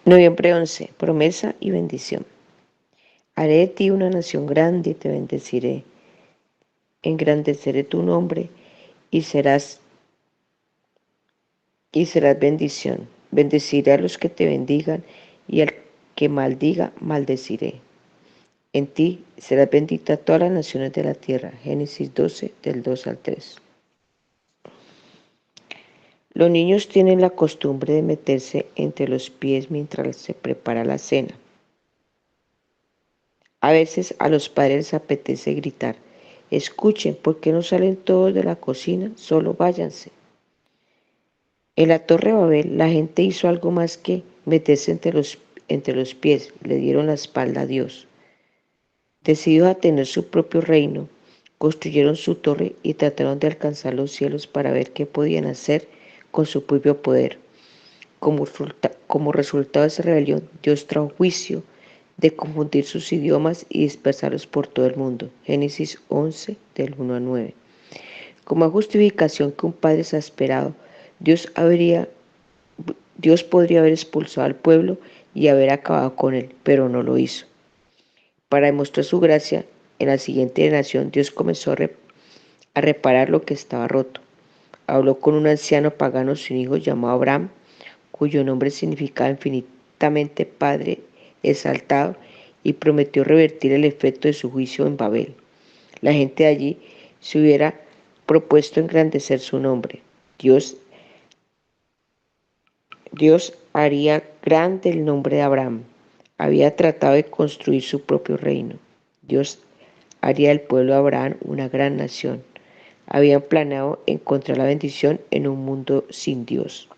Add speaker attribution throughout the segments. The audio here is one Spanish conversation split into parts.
Speaker 1: Noviembre 11. Promesa y bendición. Haré de ti una nación grande y te bendeciré. Engrandeceré tu nombre y serás bendición. Bendeciré a los que te bendigan y al que maldiga, maldeciré. En ti serás bendita todas las naciones de la tierra. Génesis 12, del 2 al 3. Los niños tienen la costumbre de meterse entre los pies mientras se prepara la cena. A veces a los padres les apetece gritar: escuchen, ¿por qué no salen todos de la cocina? Solo váyanse. En la Torre de Babel la gente hizo algo más que meterse entre los pies, le dieron la espalda a Dios. Decididos a tener su propio reino, construyeron su torre y trataron de alcanzar los cielos para ver qué podían hacer con su propio poder. Como resultado de esa rebelión, Dios trajo juicio de confundir sus idiomas y dispersarlos por todo el mundo. Génesis 11, del 1 al 9. Como justificación que un padre exasperado, Dios podría haber expulsado al pueblo y haber acabado con él, pero no lo hizo. Para demostrar su gracia, en la siguiente generación Dios comenzó a reparar lo que estaba roto. Habló con un anciano pagano sin hijo llamado Abraham, cuyo nombre significaba infinitamente Padre exaltado, y prometió revertir el efecto de su juicio en Babel. La gente de allí se hubiera propuesto engrandecer su nombre. Dios haría grande el nombre de Abraham. Había tratado de construir su propio reino. Dios haría del pueblo de Abraham una gran nación. Habían planeado encontrar la bendición en un mundo sin Dios.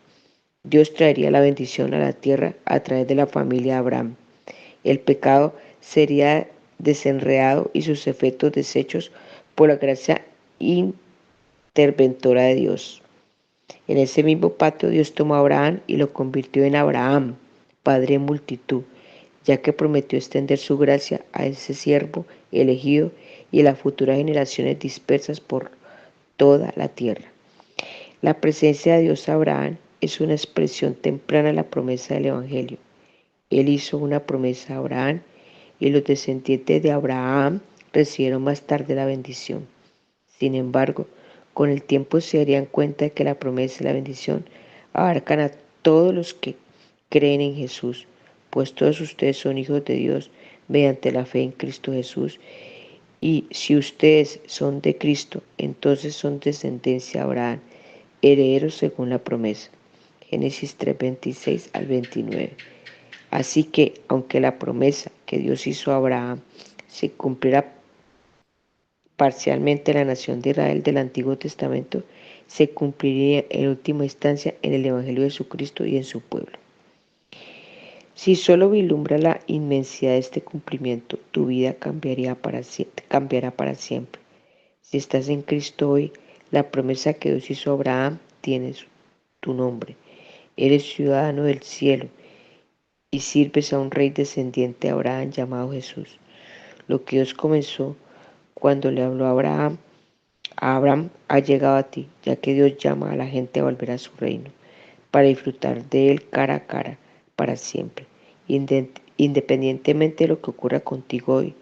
Speaker 1: Dios traería la bendición a la tierra a través de la familia de Abraham. El pecado sería desenredado y sus efectos deshechos por la gracia interventora de Dios. En ese mismo pacto Dios tomó a Abraham y lo convirtió en Abraham, padre de multitud, ya que prometió extender su gracia a ese siervo elegido y a las futuras generaciones dispersas por toda la tierra. La presencia de Dios a Abraham es una expresión temprana de la promesa del Evangelio. Él hizo una promesa a Abraham y los descendientes de Abraham recibieron más tarde la bendición. Sin embargo, con el tiempo se darían cuenta de que la promesa y la bendición abarcan a todos los que creen en Jesús, pues todos ustedes son hijos de Dios mediante la fe en Cristo Jesús. Y si ustedes son de Cristo, entonces son descendencia de Abraham, herederos según la promesa. Génesis 3:26 al 29. Así que, aunque la promesa que Dios hizo a Abraham se cumpliera parcialmente en la nación de Israel del Antiguo Testamento, se cumpliría en última instancia en el Evangelio de Jesucristo y en su pueblo. Si solo vislumbra la inmensidad de este cumplimiento, tu vida cambiará para siempre. Si estás en Cristo hoy, la promesa que Dios hizo a Abraham tiene tu nombre. Eres ciudadano del cielo y sirves a un rey descendiente de Abraham llamado Jesús. Lo que Dios comenzó cuando le habló a Abraham ha llegado a ti, ya que Dios llama a la gente a volver a su reino, para disfrutar de él cara a cara, para siempre. Independientemente de lo que ocurra contigo hoy,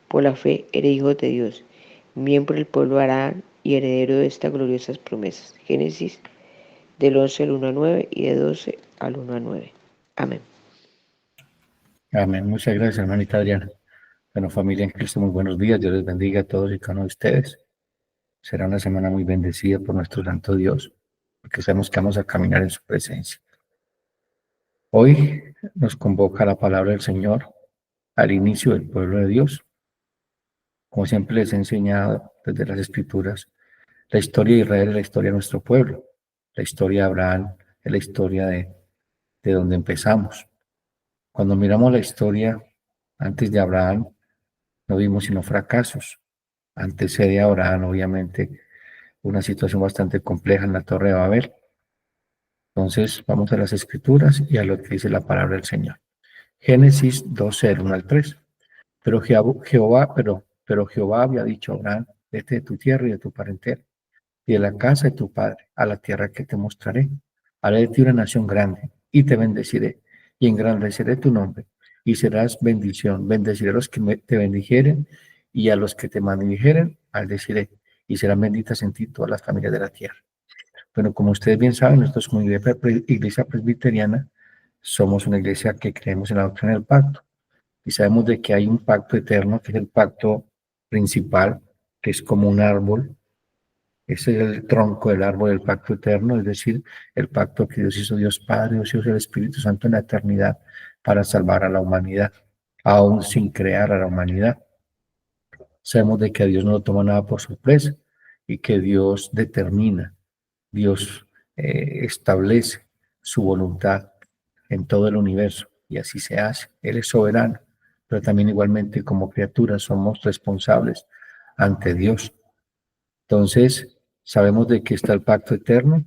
Speaker 1: por la fe eres hijo de Dios, miembro del pueblo de Abraham y heredero de estas gloriosas promesas. Génesis del 11 al 1 al 9 y de 12 al 1 al 9. Amén.
Speaker 2: Amén. Muchas gracias, hermanita Adriana. Bueno, familia en Cristo, muy buenos días. Dios les bendiga a todos y cada uno de ustedes. Será una semana muy bendecida por nuestro santo Dios, porque sabemos que vamos a caminar en su presencia. Hoy nos convoca la palabra del Señor al inicio del pueblo de Dios. Como siempre les he enseñado desde las Escrituras, la historia de Israel es la historia de nuestro pueblo. La historia de Abraham es la historia de donde empezamos. Cuando miramos la historia antes de Abraham, no vimos sino fracasos. Antes de Abraham, obviamente, una situación bastante compleja en la Torre de Babel. Entonces, vamos a las Escrituras y a lo que dice la palabra del Señor. Génesis 12, del 1 al 3. Pero Jehová había dicho a Abraham: vete de tu tierra y de tu parentela y de la casa de tu padre a la tierra que te mostraré. Haré de ti una nación grande y te bendeciré y engrandeceré tu nombre, y serás bendición. Bendeciré a los que te bendijeren, y a los que te maldijeren, maldeciré, y serán benditas en ti todas las familias de la tierra. Bueno, como ustedes bien saben, nosotros como iglesia presbiteriana somos una iglesia que creemos en la doctrina del pacto, y sabemos de que hay un pacto eterno, que es el pacto principal, que es como un árbol. Ese es el tronco del árbol del pacto eterno, es decir, el pacto que Dios hizo, Dios Padre, Dios Hijo y el Espíritu Santo en la eternidad para salvar a la humanidad, aún sin crear a la humanidad. Sabemos de que a Dios no lo toma nada por sorpresa y que Dios determina, Dios establece su voluntad en todo el universo y así se hace. Él es soberano, pero también igualmente como criaturas somos responsables ante Dios. Entonces, sabemos de que está el pacto eterno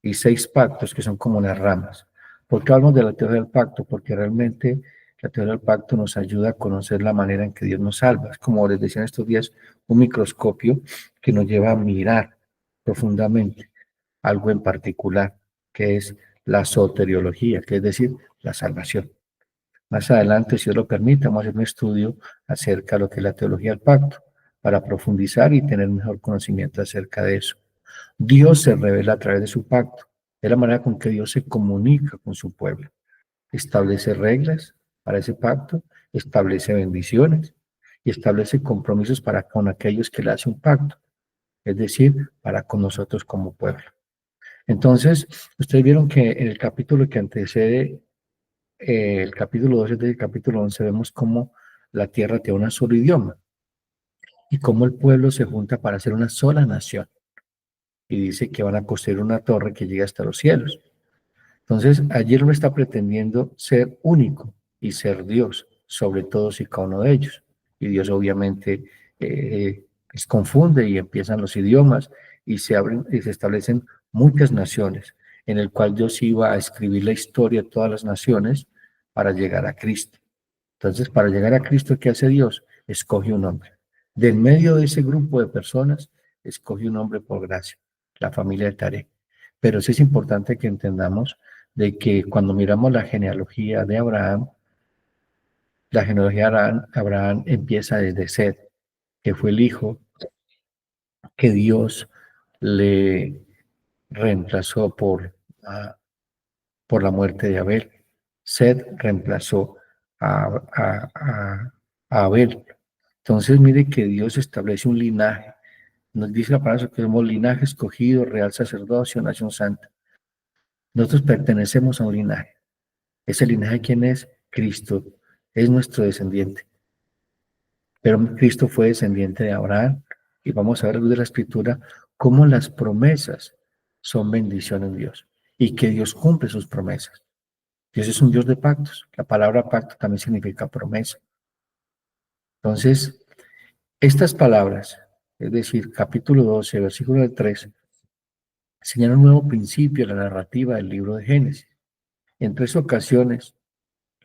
Speaker 2: y 6 pactos que son como las ramas. ¿Por qué hablamos de la teoría del pacto? Porque realmente la teoría del pacto nos ayuda a conocer la manera en que Dios nos salva. Es como les decía en estos días, un microscopio que nos lleva a mirar profundamente algo en particular, que es la soteriología, que es decir, la salvación. Más adelante, si Dios lo permite, vamos a hacer un estudio acerca de lo que es la teología del pacto, para profundizar y tener mejor conocimiento acerca de eso. Dios se revela a través de su pacto, de la manera con que Dios se comunica con su pueblo. Establece reglas para ese pacto, establece bendiciones y establece compromisos para con aquellos que le hacen un pacto, es decir, para con nosotros como pueblo. Entonces, ustedes vieron que en el capítulo que antecede el capítulo 12 del capítulo 11 vemos cómo la tierra tiene un solo idioma y cómo el pueblo se junta para hacer una sola nación. Y dice que van a construir una torre que llega hasta los cielos. Entonces, ayer uno está pretendiendo ser único y ser Dios sobre todos y cada uno de ellos. Y Dios obviamente les confunde y empiezan los idiomas y se abren y se establecen muchas naciones, en el cual Dios iba a escribir la historia de todas las naciones para llegar a Cristo. Entonces, para llegar a Cristo, ¿qué hace Dios? Escoge un hombre. Del medio de ese grupo de personas, escoge un hombre por gracia, la familia de Taré. Pero sí es importante que entendamos de que cuando miramos la genealogía de Abraham, la genealogía de Abraham empieza desde Seth, que fue el hijo que Dios le reemplazó por la muerte de Abel. Seth reemplazó a, a, a, a Abel. Entonces, mire que Dios establece un linaje. Nos dice la palabra que somos linaje escogido, real sacerdocio, nación santa. Nosotros pertenecemos a un linaje. Ese linaje, ¿quién es? Cristo. Es nuestro descendiente. Pero Cristo fue descendiente de Abraham. Y vamos a ver de la Escritura cómo las promesas son bendición en Dios. Y que Dios cumple sus promesas. Dios es un Dios de pactos. La palabra pacto también significa promesa. Entonces, estas palabras, es decir, capítulo 12, versículo 3, señalan un nuevo principio en la narrativa del libro de Génesis. En 3 ocasiones,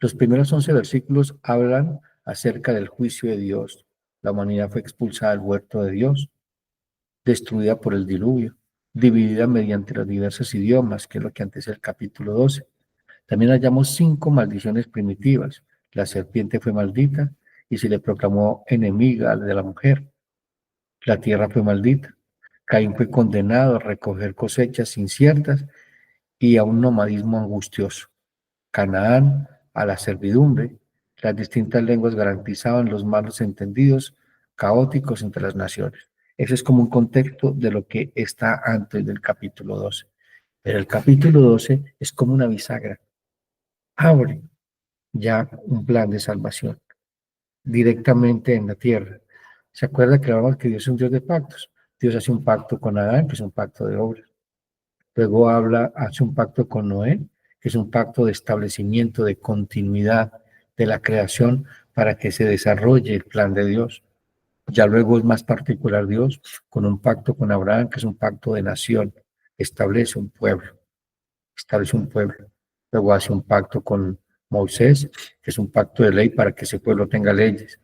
Speaker 2: los primeros 11 versículos hablan acerca del juicio de Dios. La humanidad fue expulsada del huerto de Dios, destruida por el diluvio, dividida mediante los diversos idiomas, que es lo que antes es el capítulo 12. También hallamos 5 maldiciones primitivas. La serpiente fue maldita y se le proclamó enemiga de la mujer. La tierra fue maldita. Caín fue condenado a recoger cosechas inciertas y a un nomadismo angustioso. Canaán a la servidumbre. Las distintas lenguas garantizaban los malos entendidos caóticos entre las naciones. Ese es como un contexto de lo que está antes del capítulo 12. Pero el capítulo 12 es como una bisagra. Abre ya un plan de salvación directamente en la tierra. ¿Se acuerda que hablamos que Dios es un Dios de pactos? Dios hace un pacto con Adán, que es un pacto de obras. Luego hace un pacto con Noé, que es un pacto de establecimiento, de continuidad de la creación para que se desarrolle el plan de Dios. Ya luego es más particular Dios con un pacto con Abraham, que es un pacto de nación. Establece un pueblo, establece un pueblo. Luego hace un pacto con Moisés, que es un pacto de ley para que ese pueblo tenga leyes.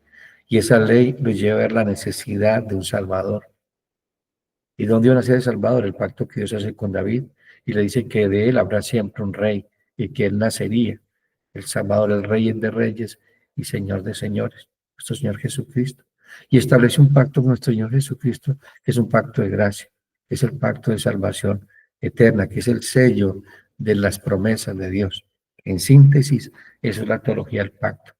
Speaker 2: Y esa ley lo lleva a ver la necesidad de un Salvador. ¿Y dónde iba a nacer el Salvador? El pacto que Dios hace con David. Y le dice que de él habrá siempre un rey y que él nacería. el Salvador, el Rey de Reyes y Señor de Señores, nuestro Señor Jesucristo. Y establece un pacto con nuestro Señor Jesucristo, que es un pacto de gracia, que es el pacto de salvación eterna, que es el sello de las promesas de Dios. En síntesis, eso es la teología del pacto.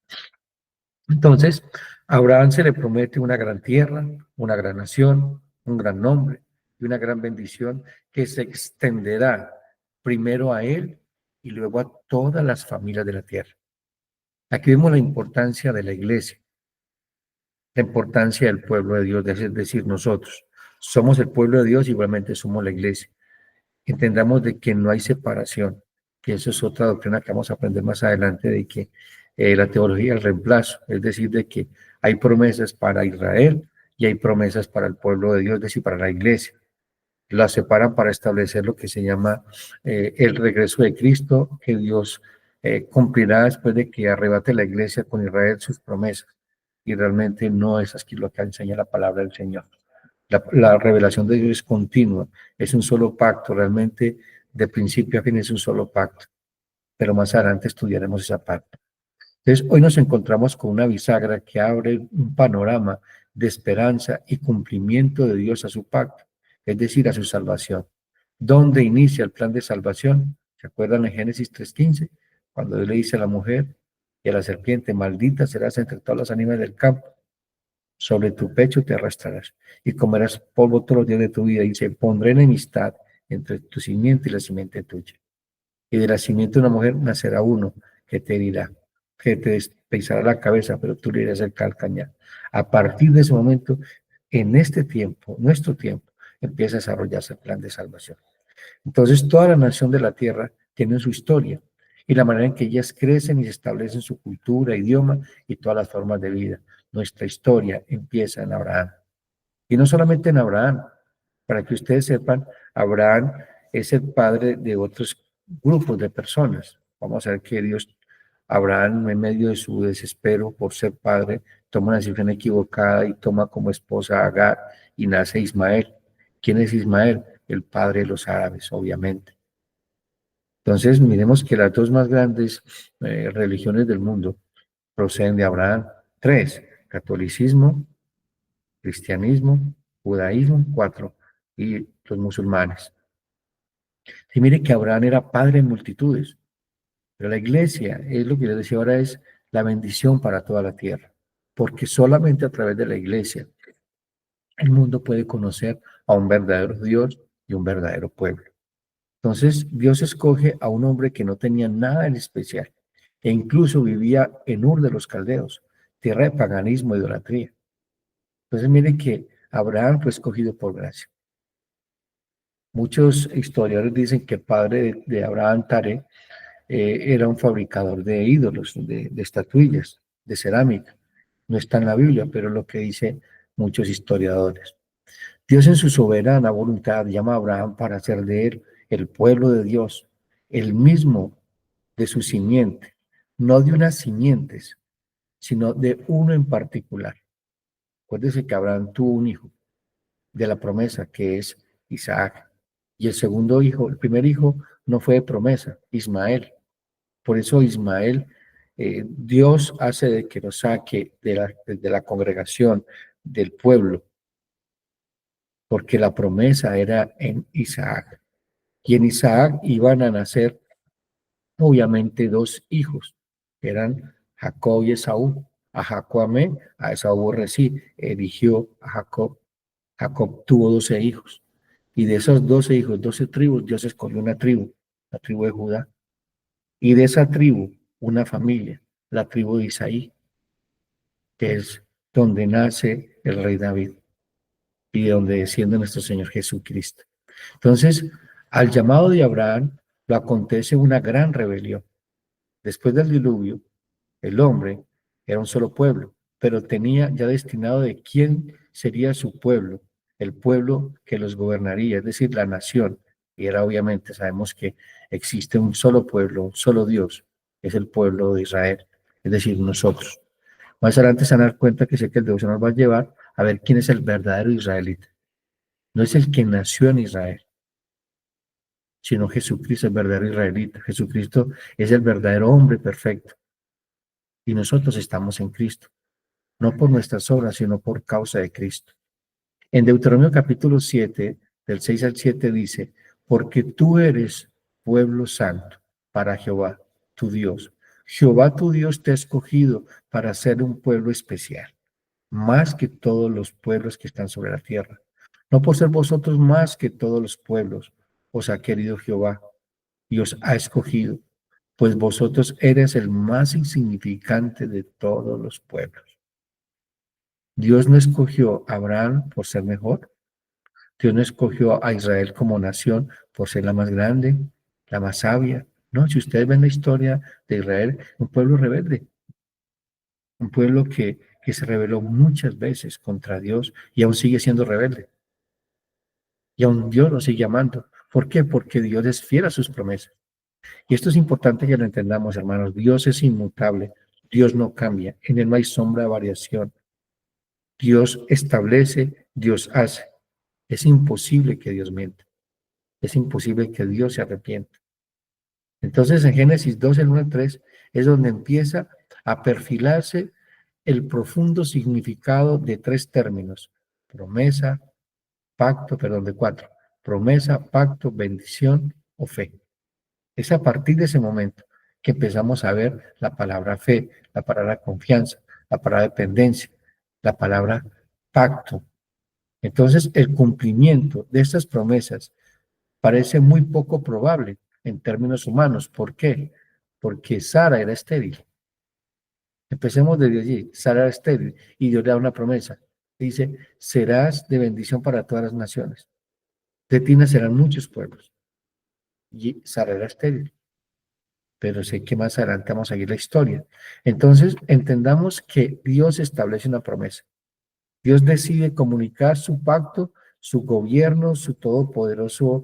Speaker 2: Entonces, a Abraham se le promete una gran tierra, una gran nación, un gran nombre y una gran bendición que se extenderá primero a él y luego a todas las familias de la tierra. Aquí vemos la importancia de la iglesia, la importancia del pueblo de Dios, es decir, nosotros somos el pueblo de Dios, igualmente somos la iglesia. Entendamos de que no hay separación, que eso es otra doctrina que vamos a aprender más adelante, de que la teología del reemplazo, es decir, de que hay promesas para Israel y hay promesas para el pueblo de Dios, es decir, para la iglesia. Las separan para establecer lo que se llama el regreso de Cristo, que Dios cumplirá después de que arrebate la iglesia con Israel sus promesas. Y realmente no es así lo que enseña la palabra del Señor. La revelación de Dios es continua, es un solo pacto, realmente de principio a fin es un solo pacto, pero más adelante estudiaremos esa parte. Entonces, hoy nos encontramos con una bisagra que abre un panorama de esperanza y cumplimiento de Dios a su pacto, es decir, a su salvación. ¿Dónde inicia el plan de salvación? ¿Se acuerdan en Génesis 3:15? Cuando Dios le dice a la mujer y a la serpiente, maldita serás entre todas las animales del campo, sobre tu pecho te arrastrarás y comerás polvo todos los días de tu vida. Y dice, pondré enemistad entre tu simiente y la simiente tuya. Y de la simiente de una mujer nacerá uno que te herirá, que te pisará la cabeza, pero tú le irás el calcañar. A partir de ese momento, en este tiempo, nuestro tiempo, empieza a desarrollarse el plan de salvación. Entonces, toda la nación de la tierra tiene su historia y la manera en que ellas crecen y se establecen su cultura, idioma y todas las formas de vida. Nuestra historia empieza en Abraham. Y no solamente en Abraham, para que ustedes sepan, Abraham es el padre de otros grupos de personas. Vamos a ver que Dios, Abraham, en medio de su desespero por ser padre, toma una decisión equivocada y toma como esposa a Agar y nace Ismael. ¿Quién es Ismael? El padre de los árabes, obviamente. Entonces, miremos que las dos más grandes religiones del mundo proceden de Abraham. Tres: catolicismo, cristianismo, judaísmo, cuatro, y los musulmanes. Y mire que Abraham era padre de multitudes, pero la iglesia, es lo que les decía ahora, es la bendición para toda la tierra, porque solamente a través de la iglesia el mundo puede conocer a un verdadero Dios y un verdadero pueblo. Entonces, Dios escoge a un hombre que no tenía nada en especial, e incluso vivía en Ur de los Caldeos, tierra de paganismo e idolatría. Entonces, miren que Abraham fue escogido por gracia. Muchos historiadores dicen que el padre de Abraham, Tare, era un fabricador de ídolos, de estatuillas, de cerámica. No está en la Biblia, pero es lo que dicen muchos historiadores. Dios en su soberana voluntad llama a Abraham para hacer de él el pueblo de Dios, el mismo de su simiente, no de unas simientes, sino de uno en particular. Acuérdense que Abraham tuvo un hijo de la promesa, que es Isaac. Y el segundo hijo, el primer hijo, no fue de promesa, Ismael. Por eso Ismael, Dios hace de que nos saque de la congregación, del pueblo, porque la promesa era en Isaac. Y en Isaac iban a nacer, obviamente, dos hijos, que eran Jacob y Esaú. A Jacob amé, a Esaú aborrecí, eligió a Jacob. Jacob tuvo 12 hijos. Y de esos 12 hijos, 12 tribus, Dios escogió una tribu, la tribu de Judá. Y de esa tribu, una familia, la tribu de Isaí, que es donde nace el rey David y de donde desciende nuestro Señor Jesucristo. Entonces, al llamado de Abraham, lo acontece una gran rebelión. Después del diluvio, el hombre era un solo pueblo, pero tenía ya destinado de quién sería su pueblo, el pueblo que los gobernaría, es decir, la nación. Y era obviamente, sabemos que existe un solo pueblo, un solo Dios, es el pueblo de Israel, es decir, nosotros. Más adelante se van a dar cuenta que sé que el Dios nos va a llevar a ver quién es el verdadero israelita. No es el que nació en Israel, sino Jesucristo, el verdadero israelita. Jesucristo es el verdadero hombre perfecto. Y nosotros estamos en Cristo, no por nuestras obras, sino por causa de Cristo. En Deuteronomio capítulo 7, del 6 al 7 dice, porque tú eres pueblo santo para Jehová, tu Dios. Jehová tu Dios te ha escogido para ser un pueblo especial, más que todos los pueblos que están sobre la tierra. No por ser vosotros más que todos los pueblos, os ha querido Jehová y os ha escogido, pues vosotros eres el más insignificante de todos los pueblos. Dios no escogió a Abraham por ser mejor. Dios no escogió a Israel como nación por ser la más grande, la más sabia. No, si ustedes ven la historia de Israel, un pueblo rebelde, un pueblo que se rebeló muchas veces contra Dios y aún sigue siendo rebelde. Y aún Dios lo sigue amando. ¿Por qué? Porque Dios es fiel a sus promesas. Y esto es importante que lo entendamos, hermanos. Dios es inmutable. Dios no cambia. En Él no hay sombra de variación. Dios establece, Dios hace. Es imposible que Dios mienta. Es imposible que Dios se arrepienta. Entonces, en Génesis 2, el 1 al 3, es donde empieza a perfilarse el profundo significado de tres términos: promesa, pacto, perdón, de cuatro: promesa, pacto, bendición o fe. Es a partir de ese momento que empezamos a ver la palabra fe, la palabra confianza, la palabra dependencia, la palabra pacto. Entonces, el cumplimiento de estas promesas parece muy poco probable en términos humanos. ¿Por qué? Porque Sara era estéril. Empecemos desde allí. Sara era estéril y Dios le da una promesa. Dice, serás de bendición para todas las naciones. De ti nacerán muchos pueblos. Y Sara era estéril. Pero sé que más adelante vamos a seguir la historia. Entonces, entendamos que Dios establece una promesa. Dios decide comunicar su pacto, su gobierno, su todopoderoso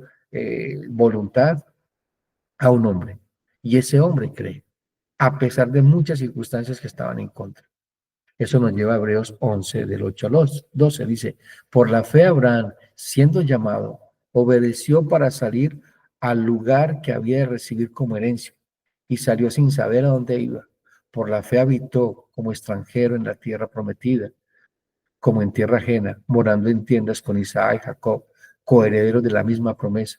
Speaker 2: voluntad a un hombre. Y ese hombre cree, a pesar de muchas circunstancias que estaban en contra. Eso nos lleva a Hebreos 11, del 8 al 12. Dice, por la fe Abraham, siendo llamado, obedeció para salir al lugar que había de recibir como herencia y salió sin saber a dónde iba. Por la fe habitó como extranjero en la tierra prometida, como en tierra ajena, morando en tiendas con Isaac y Jacob, coherederos de la misma promesa,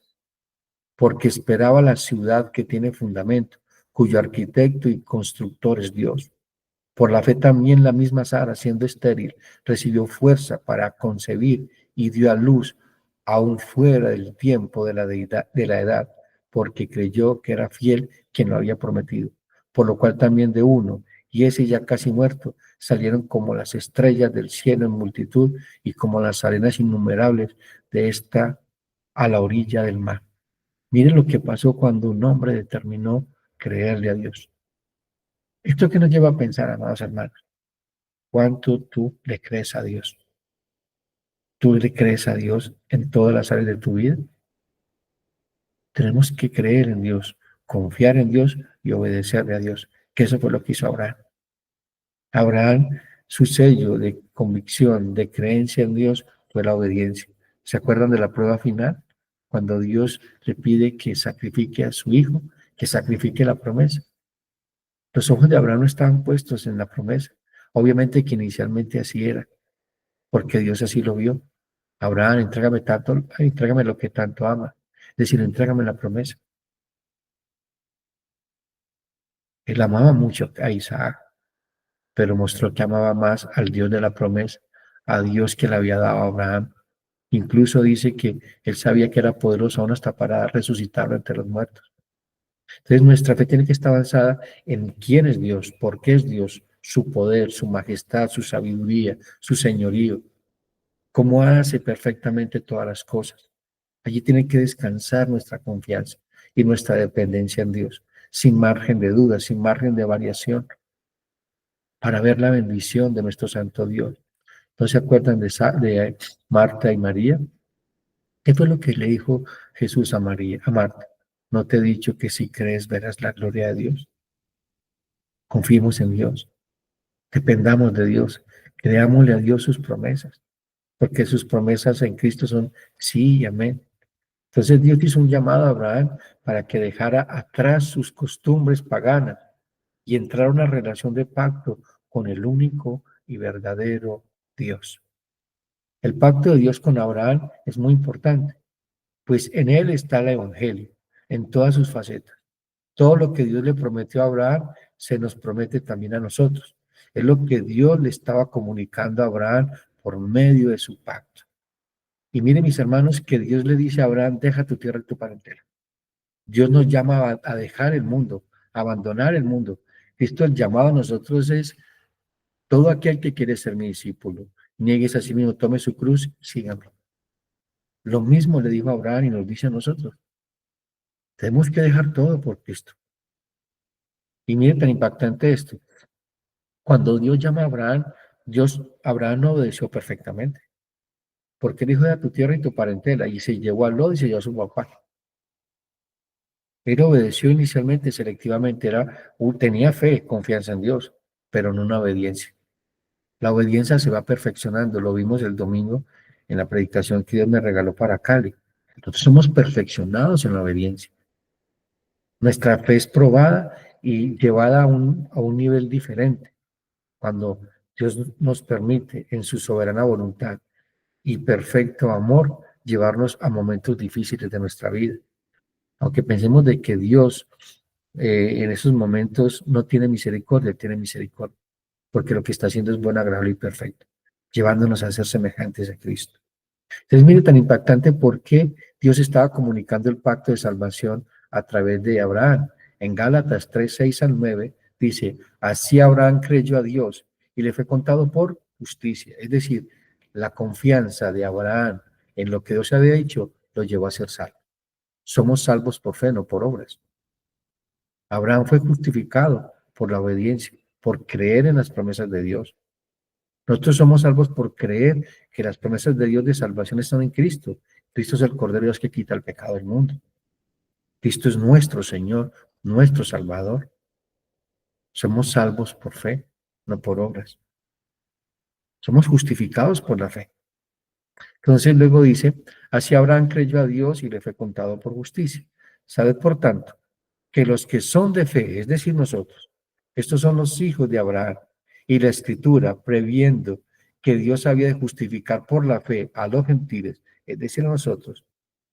Speaker 2: porque esperaba la ciudad que tiene fundamento, cuyo arquitecto y constructor es Dios. Por la fe también la misma Sara, siendo estéril, recibió fuerza para concebir y dio a luz aún fuera del tiempo de la edad, porque creyó que era fiel quien lo había prometido. Por lo cual también de uno, y ese ya casi muerto, salieron como las estrellas del cielo en multitud y como las arenas innumerables de esta a la orilla del mar. Miren lo que pasó cuando un hombre determinó creerle a Dios. Esto que nos lleva a pensar, amados hermanos, ¿cuánto tú le crees a Dios? ¿Tú le crees a Dios en todas las áreas de tu vida? Tenemos que creer en Dios, confiar en Dios y obedecerle a Dios, que eso fue lo que hizo Abraham. Abraham, su sello de convicción, de creencia en Dios, fue la obediencia. ¿Se acuerdan de la prueba final? Cuando Dios le pide que sacrifique a su hijo, que sacrifique la promesa. Los ojos de Abraham no estaban puestos en la promesa. Obviamente que inicialmente así era, porque Dios así lo vio. Abraham, entrégame tanto, entrégame lo que tanto ama. Es decir, entrégame la promesa. Él amaba mucho a Isaac, pero mostró que amaba más al Dios de la promesa, a Dios que le había dado a Abraham. Incluso dice que él sabía que era poderoso aún hasta para resucitarlo entre los muertos. Entonces nuestra fe tiene que estar avanzada en quién es Dios, por qué es Dios, su poder, su majestad, su sabiduría, su señorío, cómo hace perfectamente todas las cosas. Allí tiene que descansar nuestra confianza y nuestra dependencia en Dios, sin margen de duda, sin margen de variación, para ver la bendición de nuestro Santo Dios. ¿No se acuerdan de Marta y María? ¿Qué fue lo que le dijo Jesús a María, a Marta? ¿No te he dicho que si crees verás la gloria de Dios? Confiemos en Dios, dependamos de Dios, creámosle a Dios sus promesas, porque sus promesas en Cristo son sí y amén. Entonces Dios hizo un llamado a Abraham para que dejara atrás sus costumbres paganas y entrara a una relación de pacto con el único y verdadero Dios. El pacto de Dios con Abraham es muy importante, pues en él está el Evangelio, en todas sus facetas. Todo lo que Dios le prometió a Abraham se nos promete también a nosotros. Es lo que Dios le estaba comunicando a Abraham por medio de su pacto. Y miren, mis hermanos, que Dios le dice a Abraham, deja tu tierra y tu parentela. Dios nos llama a dejar el mundo, a abandonar el mundo. Esto el llamado a nosotros es todo aquel que quiere ser mi discípulo. Niegues a sí mismo, tome su cruz, síganme. Lo mismo le dijo a Abraham y nos dice a nosotros. Tenemos que dejar todo por Cristo. Y miren tan impactante esto. Cuando Dios llama a Abraham, Abraham no obedeció perfectamente. Porque él dijo de tu tierra y tu parentela, y se llevó a Lot y se llevó a su papá. Él obedeció inicialmente, selectivamente, tenía fe, confianza en Dios, pero no una obediencia. La obediencia se va perfeccionando, lo vimos el domingo en la predicación que Dios me regaló para Cali. Nosotros somos perfeccionados en la obediencia. Nuestra fe es probada y llevada a un nivel diferente. Cuando Dios nos permite en su soberana voluntad y perfecto amor llevarnos a momentos difíciles de nuestra vida. Aunque pensemos de que Dios en esos momentos no tiene misericordia, tiene misericordia, porque lo que está haciendo es bueno, agradable y perfecto, llevándonos a ser semejantes a Cristo. Entonces, mire tan impactante por qué Dios estaba comunicando el pacto de salvación a través de Abraham. En Gálatas 3:6 al 9 dice, así Abraham creyó a Dios y le fue contado por justicia. Es decir, la confianza de Abraham en lo que Dios había dicho lo llevó a ser salvo. Somos salvos por fe, no por obras. Abraham fue justificado por la obediencia, por creer en las promesas de Dios. Nosotros somos salvos por creer que las promesas de Dios de salvación están en Cristo. Cristo es el Cordero de Dios que quita el pecado del mundo. Cristo es nuestro Señor, nuestro Salvador. Somos salvos por fe, no por obras. Somos justificados por la fe. Entonces luego dice, así Abraham creyó a Dios y le fue contado por justicia. Sabed por tanto que los que son de fe, es decir, nosotros, estos son los hijos de Abraham, y la Escritura, previendo que Dios había de justificar por la fe a los gentiles, es decir, a nosotros,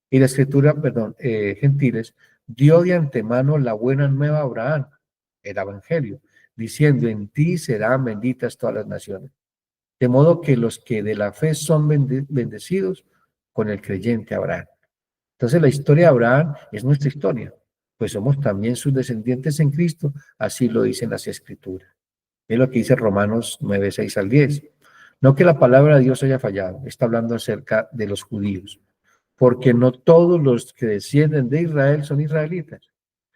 Speaker 2: y la Escritura, perdón, gentiles, dio de antemano la buena nueva a Abraham, el Evangelio, diciendo, en ti serán benditas todas las naciones. De modo que los que de la fe son bendecidos con el creyente Abraham. Entonces la historia de Abraham es nuestra historia, pues somos también sus descendientes en Cristo, así lo dicen las Escrituras. Es lo que dice Romanos 9:6 al 10. No que la palabra de Dios haya fallado, está hablando acerca de los judíos, porque no todos los que descienden de Israel son israelitas,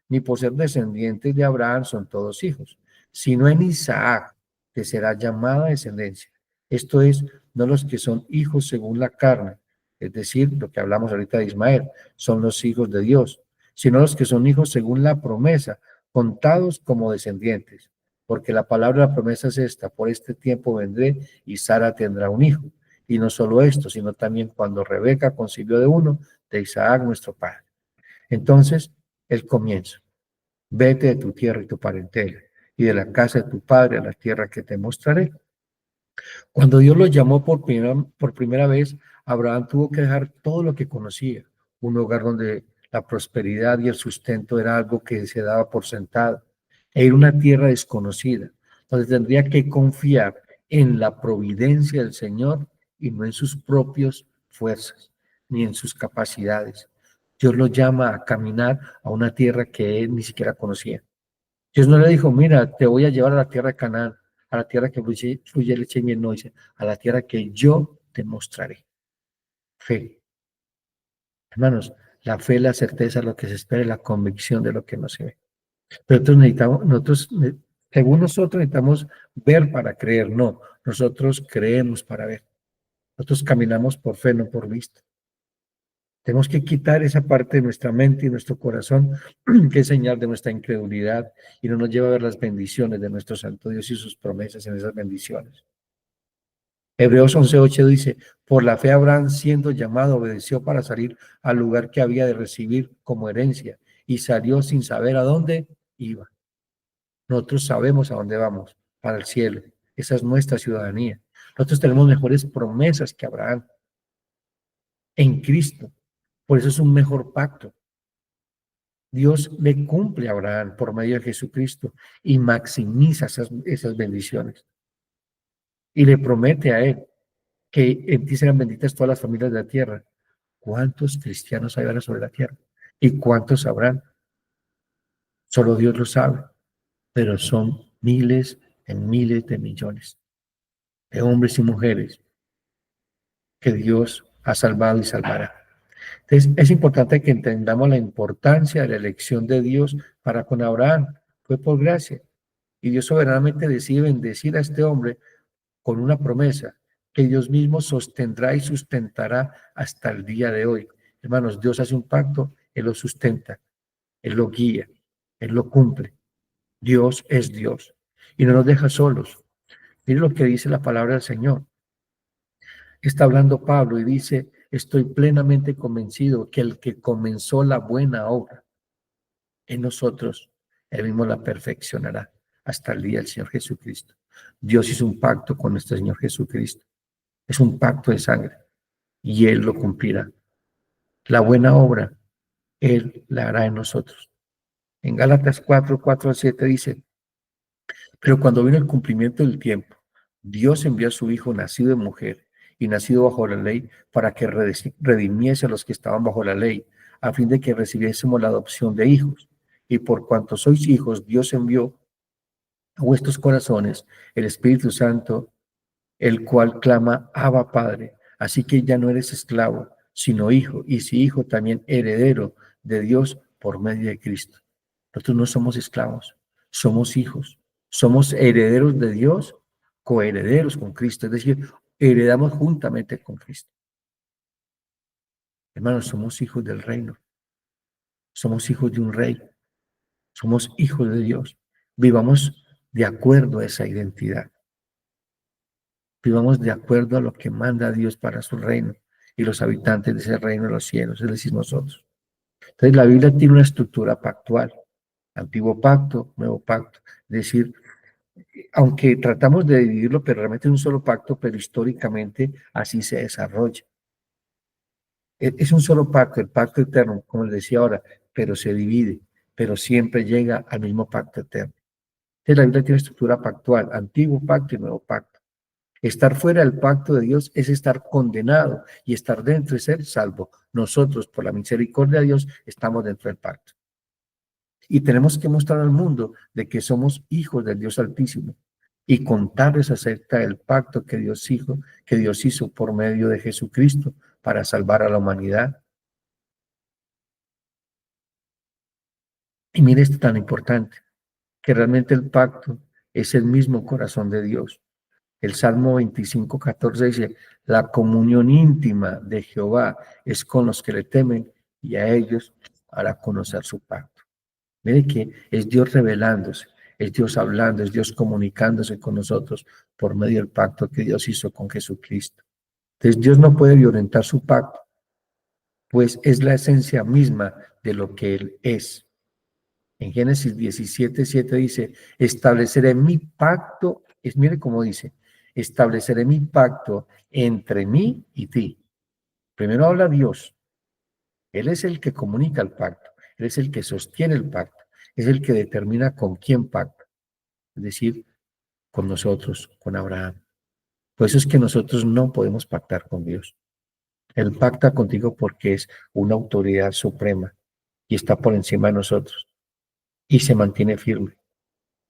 Speaker 2: ni por ser descendientes de Abraham son todos hijos, sino en Isaac, que será llamada descendencia. Esto es, no los que son hijos según la carne, es decir, lo que hablamos ahorita de Ismael, son los hijos de Dios, sino los que son hijos según la promesa, contados como descendientes. Porque la palabra de la promesa es esta, por este tiempo vendré y Sara tendrá un hijo. Y no solo esto, sino también cuando Rebeca concibió de uno, de Isaac nuestro padre. Entonces, el comienzo. Vete de tu tierra y tu parentela, y de la casa de tu padre a la tierra que te mostraré. Cuando Dios lo llamó por primera vez, Abraham tuvo que dejar todo lo que conocía, un hogar donde la prosperidad y el sustento era algo que se daba por sentado, e ir a una tierra desconocida, donde tendría que confiar en la providencia del Señor y no en sus propias fuerzas, ni en sus capacidades. Dios lo llama a caminar a una tierra que él ni siquiera conocía. Dios no le dijo, mira, te voy a llevar a la tierra de Canaán, a la tierra que fluye leche y miel, no dice, a la tierra que yo te mostraré. Fe. Hermanos, la fe es la certeza de lo que se espera y la convicción de lo que no se ve. Pero según nosotros necesitamos ver para creer, no, nosotros creemos para ver. Nosotros caminamos por fe, no por vista. Tenemos que quitar esa parte de nuestra mente y nuestro corazón que es señal de nuestra incredulidad y no nos lleva a ver las bendiciones de nuestro Santo Dios y sus promesas en esas bendiciones. Hebreos 11:8 dice, por la fe Abraham siendo llamado obedeció para salir al lugar que había de recibir como herencia y salió sin saber a dónde iba. Nosotros sabemos a dónde vamos, para el cielo. Esa es nuestra ciudadanía. Nosotros tenemos mejores promesas que Abraham en Cristo. Por eso es un mejor pacto. Dios le cumple a Abraham por medio de Jesucristo y maximiza esas bendiciones. Y le promete a él que en ti serán benditas todas las familias de la tierra. ¿Cuántos cristianos hay ahora sobre la tierra? ¿Y cuántos habrán? Solo Dios lo sabe, pero son miles en miles de millones de hombres y mujeres que Dios ha salvado y salvará. Entonces, es importante que entendamos la importancia de la elección de Dios para con Abraham. Fue por gracia. Y Dios soberanamente decide bendecir a este hombre con una promesa que Dios mismo sostendrá y sustentará hasta el día de hoy. Hermanos, Dios hace un pacto, Él lo sustenta, Él lo guía, Él lo cumple. Dios es Dios y no nos deja solos. Mire lo que dice la palabra del Señor. Está hablando Pablo y dice, estoy plenamente convencido que el que comenzó la buena obra en nosotros, Él mismo la perfeccionará hasta el día del Señor Jesucristo. Dios hizo un pacto con nuestro Señor Jesucristo. Es un pacto de sangre y Él lo cumplirá. La buena obra, Él la hará en nosotros. En Gálatas 4:4-7 dice, pero cuando vino el cumplimiento del tiempo, Dios envió a su Hijo nacido de mujer y nacido bajo la ley para que redimiese a los que estaban bajo la ley, a fin de que recibiésemos la adopción de hijos. Y por cuanto sois hijos, Dios envió a vuestros corazones el Espíritu Santo, el cual clama, Abba Padre. Así que ya no eres esclavo, sino hijo, y si hijo, también heredero de Dios por medio de Cristo. Nosotros no somos esclavos, somos hijos, somos herederos de Dios, coherederos con Cristo, es decir, heredamos juntamente con Cristo. Hermanos, somos hijos del reino, somos hijos de un rey, somos hijos de Dios. Vivamos de acuerdo a esa identidad. Vivamos de acuerdo a lo que manda Dios para su reino y los habitantes de ese reino de los cielos, es decir, nosotros. Entonces, la Biblia tiene una estructura pactual, antiguo pacto, nuevo pacto. Es decir, aunque tratamos de dividirlo, pero realmente es un solo pacto, pero históricamente así se desarrolla. Es un solo pacto, el pacto eterno, como les decía ahora, pero se divide, pero siempre llega al mismo pacto eterno. Entonces, la Biblia tiene estructura pactual, antiguo pacto y nuevo pacto. Estar fuera del pacto de Dios es estar condenado y estar dentro es ser salvo. Nosotros, por la misericordia de Dios, estamos dentro del pacto. Y tenemos que mostrar al mundo de que somos hijos del Dios Altísimo y contarles acerca del pacto que Dios hizo por medio de Jesucristo para salvar a la humanidad. Y mire esto tan importante, que realmente el pacto es el mismo corazón de Dios. El Salmo 25:14 dice, la comunión íntima de Jehová es con los que le temen y a ellos hará conocer su pacto. Mire que es Dios revelándose, es Dios hablando, es Dios comunicándose con nosotros por medio del pacto que Dios hizo con Jesucristo. Entonces Dios no puede violentar su pacto, pues es la esencia misma de lo que Él es. En Génesis 17:7 dice, estableceré mi pacto, mire cómo dice, estableceré mi pacto entre mí y ti. Primero habla Dios, Él es el que comunica el pacto, Él es el que sostiene el pacto, es el que determina con quién pacta, es decir, con nosotros, con Abraham. Por eso es que nosotros no podemos pactar con Dios. Él pacta contigo porque es una autoridad suprema y está por encima de nosotros y se mantiene firme.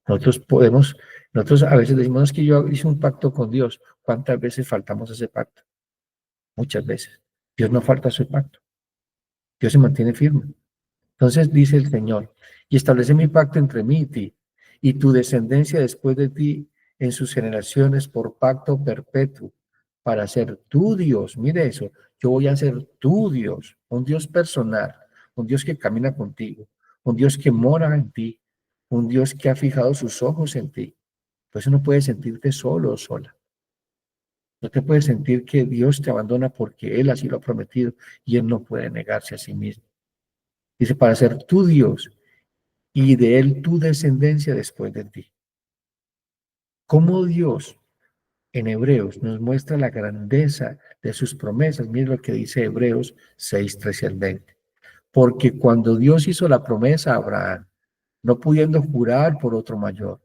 Speaker 2: Nosotros a veces decimos, "No, es que yo hice un pacto con Dios". ¿Cuántas veces faltamos a ese pacto? Muchas veces. Dios no falta a su pacto. Dios se mantiene firme. Entonces dice el Señor, y establece mi pacto entre mí y ti, y tu descendencia después de ti en sus generaciones por pacto perpetuo, para ser tu Dios. Mire eso, yo voy a ser tu Dios, un Dios personal, un Dios que camina contigo, un Dios que mora en ti, un Dios que ha fijado sus ojos en ti. Por eso no puedes sentirte solo o sola. No te puedes sentir que Dios te abandona porque Él así lo ha prometido y Él no puede negarse a sí mismo. Dice, para ser tu Dios y de Él tu descendencia después de ti. Como Dios en Hebreos nos muestra la grandeza de sus promesas. Miren lo que dice Hebreos 6, 13 al 20. Porque cuando Dios hizo la promesa a Abraham, no pudiendo jurar por otro mayor,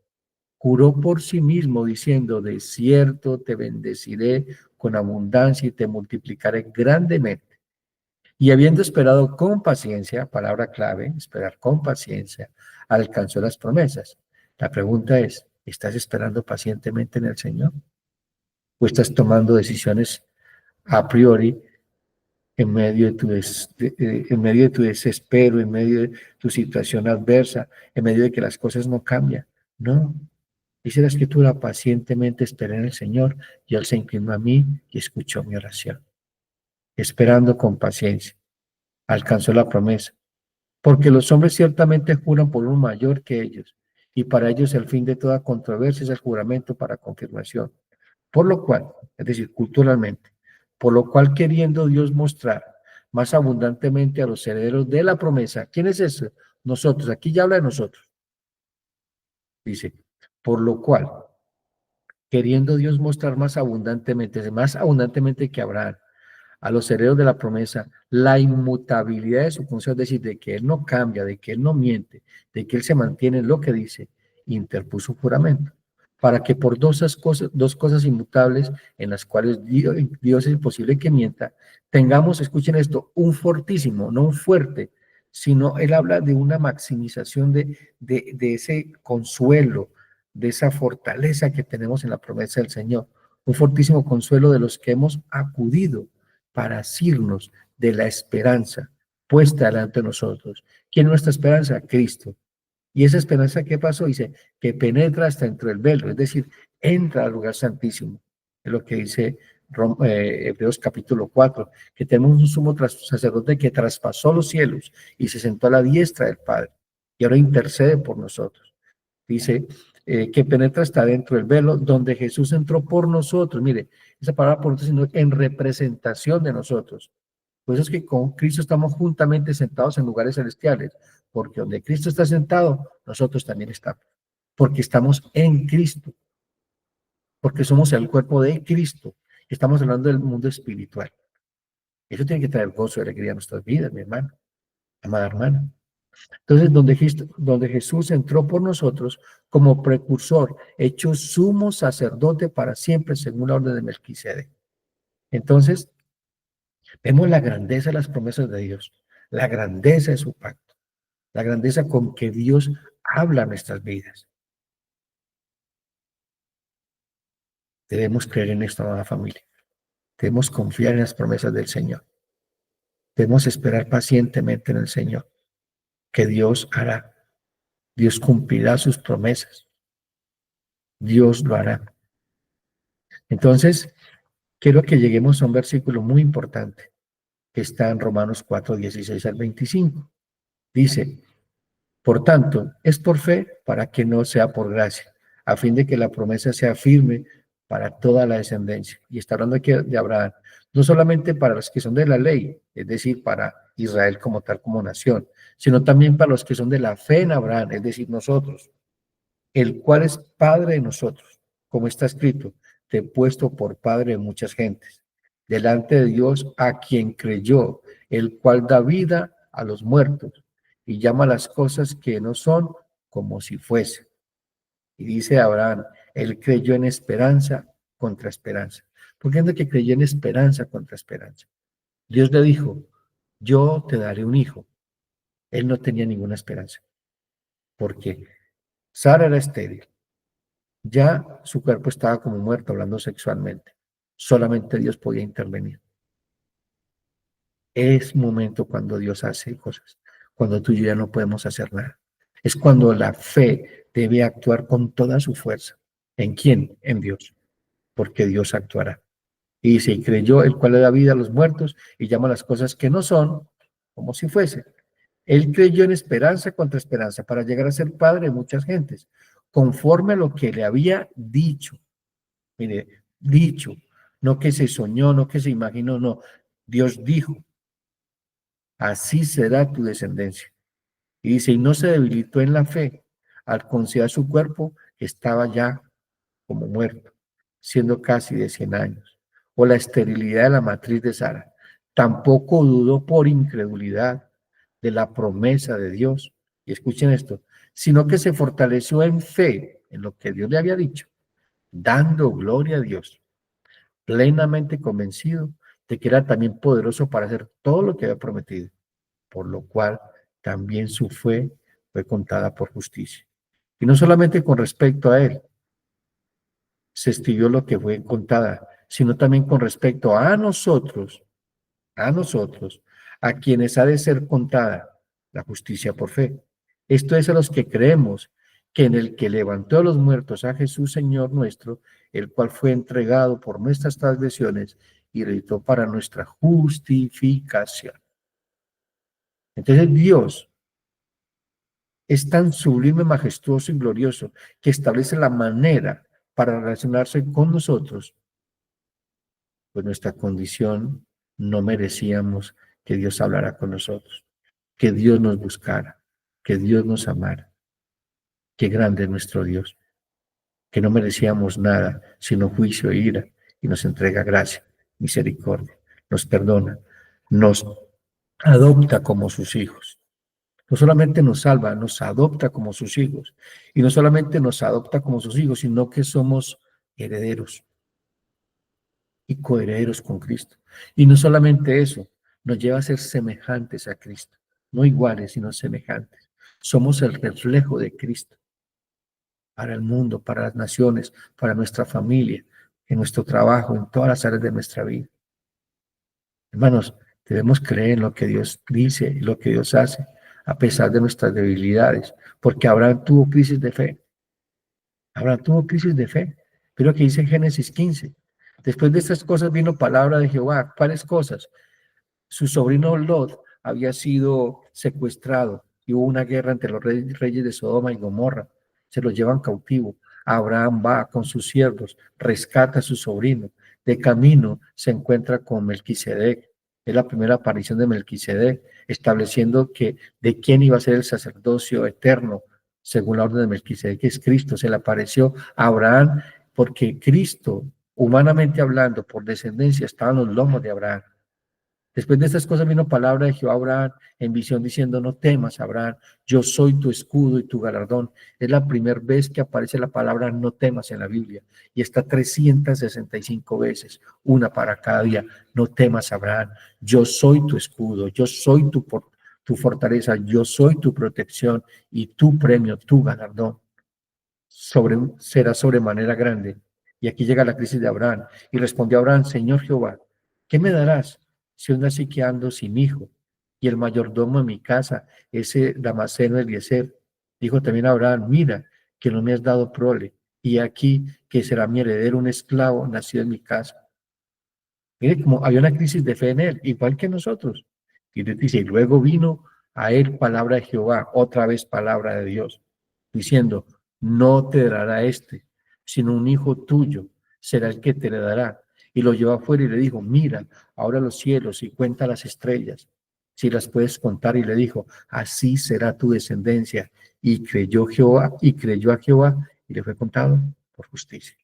Speaker 2: juró por sí mismo diciendo, de cierto te bendeciré con abundancia y te multiplicaré grandemente. Y habiendo esperado con paciencia, palabra clave, esperar con paciencia, alcanzó las promesas. La pregunta es, ¿estás esperando pacientemente en el Señor? ¿O estás tomando decisiones a priori en medio de en medio de tu desespero, en medio de tu situación adversa, en medio de que las cosas no cambian? No. Dice la Escritura, pacientemente esperé en el Señor y Él se inclinó a mí y escuchó mi oración. Esperando con paciencia, alcanzó la promesa. Porque los hombres ciertamente juran por un mayor que ellos, y para ellos el fin de toda controversia es el juramento para confirmación. Por lo cual, es decir, culturalmente, por lo cual queriendo Dios mostrar más abundantemente a los herederos de la promesa, ¿quién es ese? Nosotros, aquí ya habla de nosotros, dice, por lo cual, queriendo Dios mostrar más abundantemente que Abraham, a los herederos de la promesa, la inmutabilidad de su consejo, es decir, de que Él no cambia, de que Él no miente, de que Él se mantiene en lo que dice, interpuso un juramento, para que por dos cosas inmutables en las cuales Dios es imposible que mienta, tengamos, escuchen esto, un fortísimo, no un fuerte, sino Él habla de una maximización de ese consuelo, de esa fortaleza que tenemos en la promesa del Señor, un fortísimo consuelo de los que hemos acudido para asirnos de la esperanza puesta delante de nosotros. ¿Quién es nuestra esperanza? Cristo. Y esa esperanza, ¿qué pasó? Dice, que penetra hasta dentro del velo, es decir, entra al lugar santísimo. Es lo que dice Hebreos capítulo 4, que tenemos un sumo sacerdote que traspasó los cielos y se sentó a la diestra del Padre y ahora intercede por nosotros. Dice que penetra hasta dentro del velo, donde Jesús entró por nosotros. Mire, esa palabra por nosotros, sino en representación de nosotros. Por eso es que con Cristo estamos juntamente sentados en lugares celestiales, porque donde Cristo está sentado, nosotros también estamos, porque estamos en Cristo, porque somos el cuerpo de Cristo. Estamos hablando del mundo espiritual. Eso tiene que traer gozo y alegría a nuestras vidas, mi hermano, amada hermana. Entonces, donde Jesús entró por nosotros como precursor, hecho sumo sacerdote para siempre, según la orden de Melquisedec. Entonces, vemos la grandeza de las promesas de Dios, la grandeza de su pacto, la grandeza con que Dios habla a nuestras vidas. Debemos creer en esta nueva familia. Debemos confiar en las promesas del Señor. Debemos esperar pacientemente en el Señor, que Dios hará. Dios cumplirá sus promesas. Dios lo hará. Entonces, quiero que lleguemos a un versículo muy importante que está en Romanos 4, 16 al 25. Dice, por tanto, es por fe para que no sea por gracia, a fin de que la promesa sea firme para toda la descendencia. Y está hablando aquí de Abraham, no solamente para los que son de la ley, es decir, para Israel como tal, como nación, sino también para los que son de la fe en Abraham, es decir, nosotros, el cual es Padre de nosotros, como está escrito, te he puesto por Padre de muchas gentes, delante de Dios a quien creyó, el cual da vida a los muertos y llama las cosas que no son como si fuese. Y dice Abraham, él creyó en esperanza contra esperanza. ¿Por qué es que creyó en esperanza contra esperanza? Dios le dijo, yo te daré un hijo. Él no tenía ninguna esperanza, porque Sara era estéril. Ya su cuerpo estaba como muerto, hablando sexualmente. Solamente Dios podía intervenir. Es momento cuando Dios hace cosas, cuando tú y yo ya no podemos hacer nada. Es cuando la fe debe actuar con toda su fuerza. ¿En quién? En Dios, porque Dios actuará. Y dice, y creyó el cual le da vida a los muertos y llama las cosas que no son como si fuesen. Él creyó en esperanza contra esperanza para llegar a ser padre de muchas gentes, conforme a lo que le había dicho. Mire, dicho, no que se soñó, no que se imaginó, no. Dios dijo, así será tu descendencia. Y dice, y no se debilitó en la fe al considerar su cuerpo que estaba ya como muerto, siendo casi de 100 años, o la esterilidad de la matriz de Sara. Tampoco dudó por incredulidad de la promesa de Dios. Y escuchen esto, sino que se fortaleció en fe en lo que Dios le había dicho, dando gloria a Dios, plenamente convencido de que era también poderoso para hacer todo lo que había prometido, por lo cual también su fe fue contada por justicia. Y no solamente con respecto a él se escribió lo que fue contada, sino también con respecto a nosotros, a quienes ha de ser contada la justicia por fe. Esto es a los que creemos que en el que levantó a los muertos a Jesús Señor nuestro, el cual fue entregado por nuestras transgresiones y resucitó para nuestra justificación. Entonces Dios es tan sublime, majestuoso y glorioso que establece la manera para relacionarse con nosotros, pues nuestra condición no merecíamos que Dios hablara con nosotros, que Dios nos buscara, que Dios nos amara. Qué grande es nuestro Dios, que no merecíamos nada sino juicio e ira, y nos entrega gracia, misericordia, nos perdona, nos adopta como sus hijos. No solamente nos salva, nos adopta como sus hijos. Y no solamente nos adopta como sus hijos, sino que somos herederos y coherederos con Cristo. Y no solamente eso, nos lleva a ser semejantes a Cristo. No iguales, sino semejantes. Somos el reflejo de Cristo para el mundo, para las naciones, para nuestra familia, en nuestro trabajo, en todas las áreas de nuestra vida. Hermanos, debemos creer en lo que Dios dice y lo que Dios hace, a pesar de nuestras debilidades, porque Abraham tuvo crisis de fe. Abraham tuvo crisis de fe. Pero que dice en Génesis 15. Después de estas cosas vino palabra de Jehová. ¿Cuáles cosas? Su sobrino Lot había sido secuestrado y hubo una guerra entre los reyes de Sodoma y Gomorra. Se los llevan cautivo. Abraham va con sus siervos, rescata a su sobrino. De camino se encuentra con Melquisedec. Es la primera aparición de Melquisedec, estableciendo que de quién iba a ser el sacerdocio eterno, según la orden de Melquisedec, que es Cristo. Se le apareció a Abraham porque Cristo, humanamente hablando, por descendencia, estaba en los lomos de Abraham. Después de estas cosas vino palabra de Jehová a Abraham en visión diciendo, no temas, Abraham, yo soy tu escudo y tu galardón. Es la primera vez que aparece la palabra no temas en la Biblia y está 365 veces, una para cada día. No temas, Abraham, yo soy tu escudo, yo soy tu fortaleza, yo soy tu protección y tu premio, tu galardón será sobremanera grande. Y aquí llega la crisis de Abraham. Y respondió Abraham, Señor Jehová, ¿qué me darás si aún así que ando sin hijo? Y el mayordomo de mi casa, ese Damaseno Eliezer, dijo también a Abraham, mira, que no me has dado prole, y aquí que será mi heredero un esclavo nacido en mi casa. Mire, como había una crisis de fe en él, igual que nosotros. Y dice, y luego vino a él palabra de Jehová, otra vez palabra de Dios, diciendo, no te dará este, sino un hijo tuyo será el que te le dará. Y lo llevó afuera y le dijo, mira, ahora los cielos y cuenta las estrellas, si las puedes contar. Y le dijo, así será tu descendencia. Y creyó Jehová, y creyó a Jehová, y le fue contado por justicia.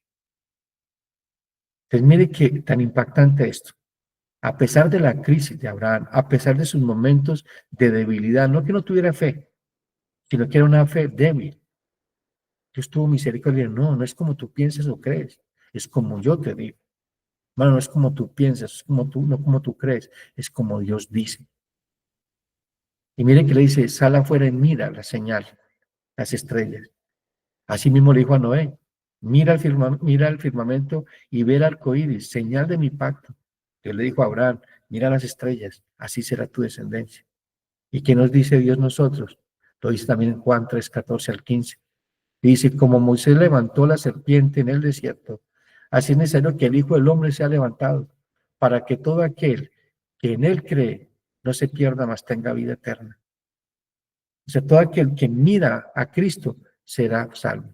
Speaker 2: Entonces mire que tan impactante esto. A pesar de la crisis de Abraham, a pesar de sus momentos de debilidad, no que no tuviera fe, sino que era una fe débil. Dios tuvo misericordia. No, no es como tú piensas o crees, es como yo te digo. Bueno, no es como tú piensas, es como tú, no como tú crees, es como Dios dice. Y mire que le dice, sal afuera y mira la señal, las estrellas. Así mismo le dijo a Noé, mira el firmamento y ve el arco iris, señal de mi pacto. Dios le dijo a Abraham, mira las estrellas, así será tu descendencia. ¿Y qué nos dice Dios nosotros? Lo dice también en Juan 3, 14 al 15. Dice, como Moisés levantó la serpiente en el desierto, así es necesario que el Hijo del Hombre sea levantado, para que todo aquel que en él cree no se pierda, mas tenga vida eterna. O sea, todo aquel que mira a Cristo será salvo.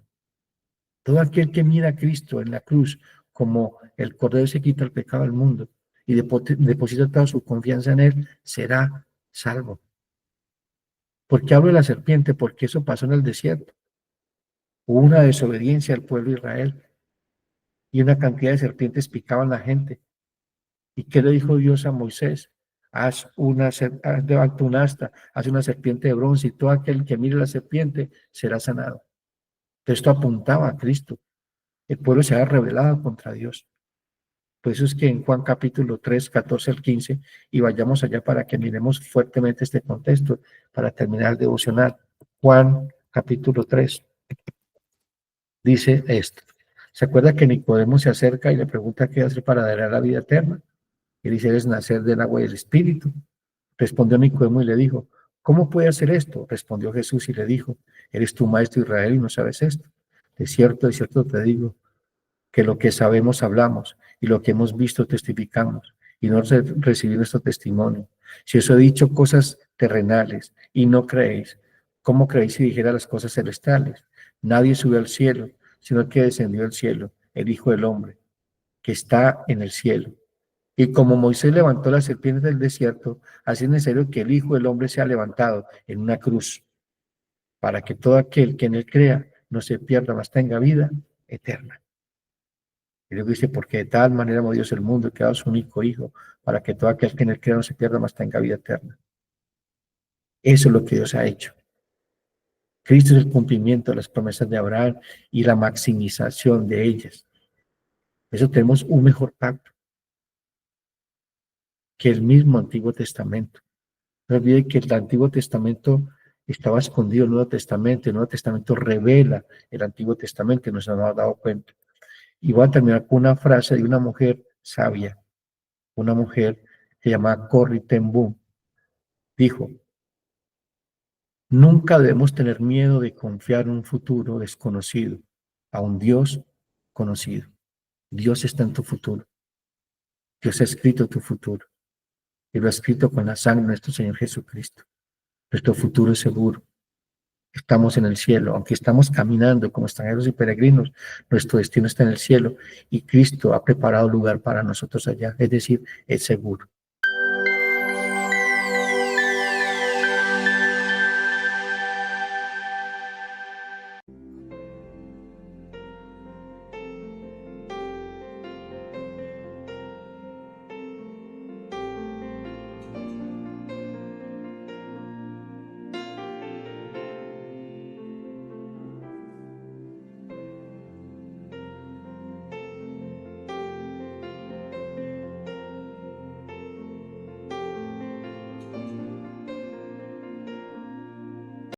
Speaker 2: Todo aquel que mira a Cristo en la cruz como el Cordero se quita el pecado del mundo y deposita toda su confianza en Él, será salvo. ¿Por qué hablo de la serpiente? Porque eso pasó en el desierto. Hubo una desobediencia al pueblo de Israel y una cantidad de serpientes picaban a la gente. ¿Y qué le dijo Dios a Moisés? Levanta un asta, haz una serpiente de bronce y todo aquel que mire la serpiente será sanado. Esto apuntaba a Cristo. El pueblo se ha rebelado contra Dios. Por eso es que en Juan capítulo 3, 14 al 15, y vayamos allá para que miremos fuertemente este contexto, para terminar el devocional. Juan capítulo 3 dice esto. ¿Se acuerda que Nicodemo se acerca y le pregunta qué hacer para dar la vida eterna? Y dice, es nacer del agua y del espíritu. Respondió Nicodemo y le dijo, ¿cómo puede hacer esto? Respondió Jesús y le dijo, ¿eres tu maestro Israel y no sabes esto? De cierto te digo, que lo que sabemos hablamos y lo que hemos visto testificamos y no recibir nuestro testimonio. Si os he dicho cosas terrenales y no creéis, ¿cómo creéis si dijera las cosas celestiales? Nadie subió al cielo, sino el que descendió al cielo, el Hijo del Hombre, que está en el cielo. Y como Moisés levantó la serpiente del desierto, así es necesario que el Hijo del Hombre sea levantado en una cruz, para que todo aquel que en él crea no se pierda, mas tenga vida eterna. Y luego dice, porque de tal manera amó Dios el mundo, que ha dado su único Hijo, para que todo aquel que en él crea no se pierda, mas tenga vida eterna. Eso es lo que Dios ha hecho. Cristo es el cumplimiento de las promesas de Abraham y la maximización de ellas. Por eso tenemos un mejor pacto que el mismo Antiguo Testamento. No olvide que el Antiguo Testamento estaba escondido en el Nuevo Testamento. El Nuevo Testamento revela el Antiguo Testamento y nos hemos dado cuenta. Y voy a terminar con una frase de una mujer sabia, una mujer que se llama Corrie ten Boom. Dijo, nunca debemos tener miedo de confiar en un futuro desconocido a un Dios conocido. Dios está en tu futuro. Dios ha escrito tu futuro. Y lo ha escrito con la sangre de nuestro Señor Jesucristo. Nuestro futuro es seguro. Estamos en el cielo, aunque estamos caminando como extranjeros y peregrinos, nuestro destino está en el cielo y Cristo ha preparado lugar para nosotros allá, es decir, es seguro.